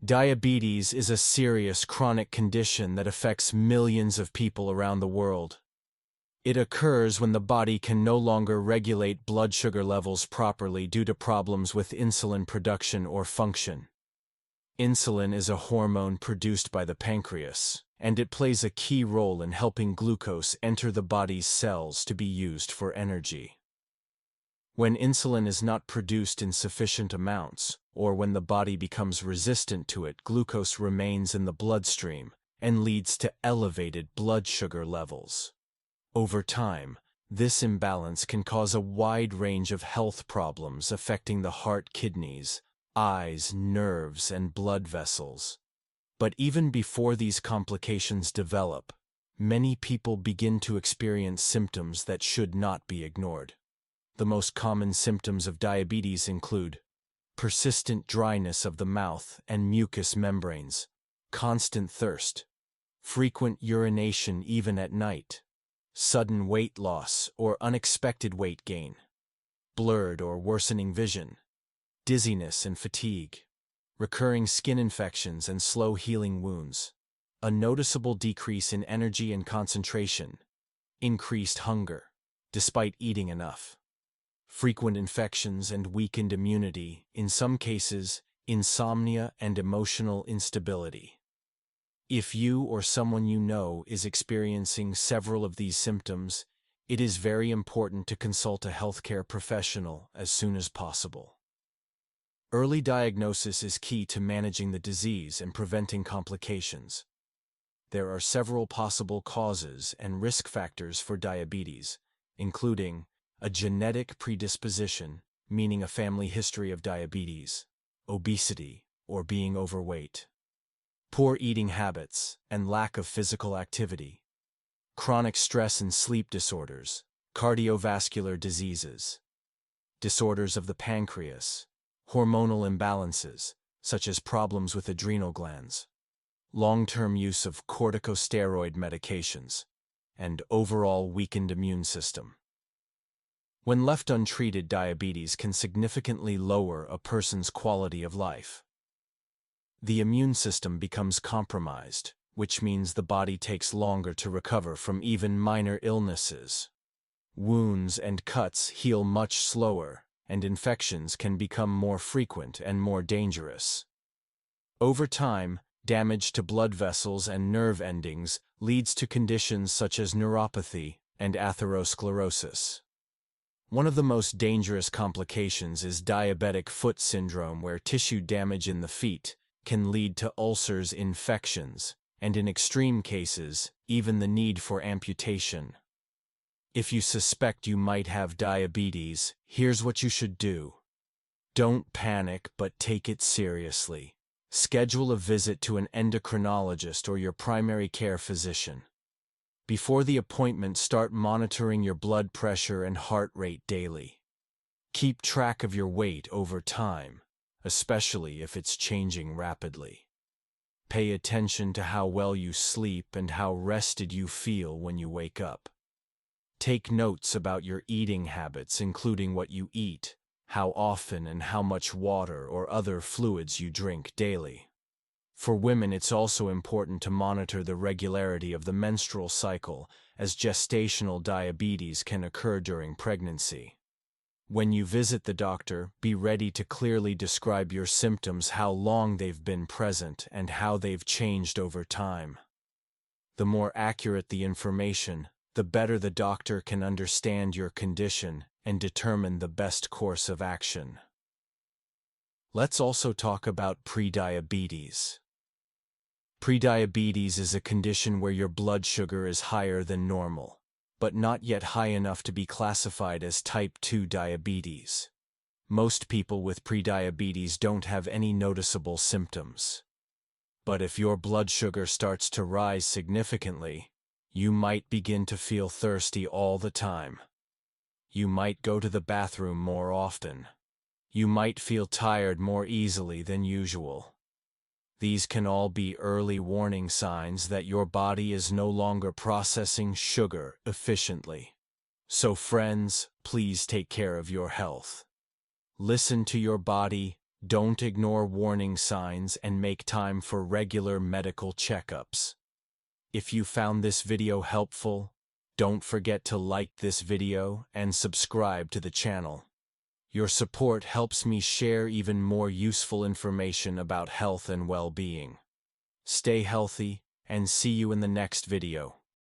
Diabetes is a serious chronic condition that affects millions of people around the world. It occurs when the body can no longer regulate blood sugar levels properly due to problems with insulin production or function. Insulin is a hormone produced by the pancreas, and it plays a key role in helping glucose enter the body's cells to be used for energy. When insulin is not produced in sufficient amounts, or when the body becomes resistant to it, glucose remains in the bloodstream and leads to elevated blood sugar levels. Over time, this imbalance can cause a wide range of health problems affecting the heart, kidneys, eyes, nerves, and blood vessels. But even before these complications develop, many people begin to experience symptoms that should not be ignored. The most common symptoms of diabetes include persistent dryness of the mouth and mucous membranes, constant thirst, frequent urination even at night, sudden weight loss or unexpected weight gain, blurred or worsening vision, dizziness and fatigue, recurring skin infections and slow healing wounds, a noticeable decrease in energy and concentration, increased hunger, despite eating enough, frequent infections and weakened immunity, in some cases, insomnia and emotional instability. If you or someone you know is experiencing several of these symptoms, it is very important to consult a healthcare professional as soon as possible. Early diagnosis is key to managing the disease and preventing complications. There are several possible causes and risk factors for diabetes, including a genetic predisposition, meaning a family history of diabetes, obesity, or being overweight, poor eating habits and lack of physical activity, chronic stress and sleep disorders, cardiovascular diseases, disorders of the pancreas, hormonal imbalances, such as problems with adrenal glands, long-term use of corticosteroid medications, and overall weakened immune system. When left untreated, diabetes can significantly lower a person's quality of life. The immune system becomes compromised, which means the body takes longer to recover from even minor illnesses. Wounds and cuts heal much slower, and infections can become more frequent and more dangerous. Over time, damage to blood vessels and nerve endings leads to conditions such as neuropathy and atherosclerosis. One of the most dangerous complications is diabetic foot syndrome, where tissue damage in the feet can lead to ulcers, infections, and in extreme cases, even the need for amputation. If you suspect you might have diabetes, here's what you should do. Don't panic, but take it seriously. Schedule a visit to an endocrinologist or your primary care physician. Before the appointment, start monitoring your blood pressure and heart rate daily. Keep track of your weight over time, especially if it's changing rapidly. Pay attention to how well you sleep and how rested you feel when you wake up. Take notes about your eating habits, including what you eat, how often and how much water or other fluids you drink daily. For women, it's also important to monitor the regularity of the menstrual cycle, as gestational diabetes can occur during pregnancy. When you visit the doctor, be ready to clearly describe your symptoms, how long they've been present, and how they've changed over time. The more accurate the information, the better the doctor can understand your condition and determine the best course of action. Let's also talk about prediabetes. Prediabetes is a condition where your blood sugar is higher than normal, but not yet high enough to be classified as type 2 diabetes. Most people with prediabetes don't have any noticeable symptoms. But if your blood sugar starts to rise significantly, you might begin to feel thirsty all the time. You might go to the bathroom more often. You might feel tired more easily than usual. These can all be early warning signs that your body is no longer processing sugar efficiently. So friends, please take care of your health. Listen to your body, Don't ignore warning signs and make time for regular medical checkups. If you found this video helpful, don't forget to like this video and subscribe to the channel. Your support helps me share even more useful information about health and well-being. Stay healthy, and see you in the next video.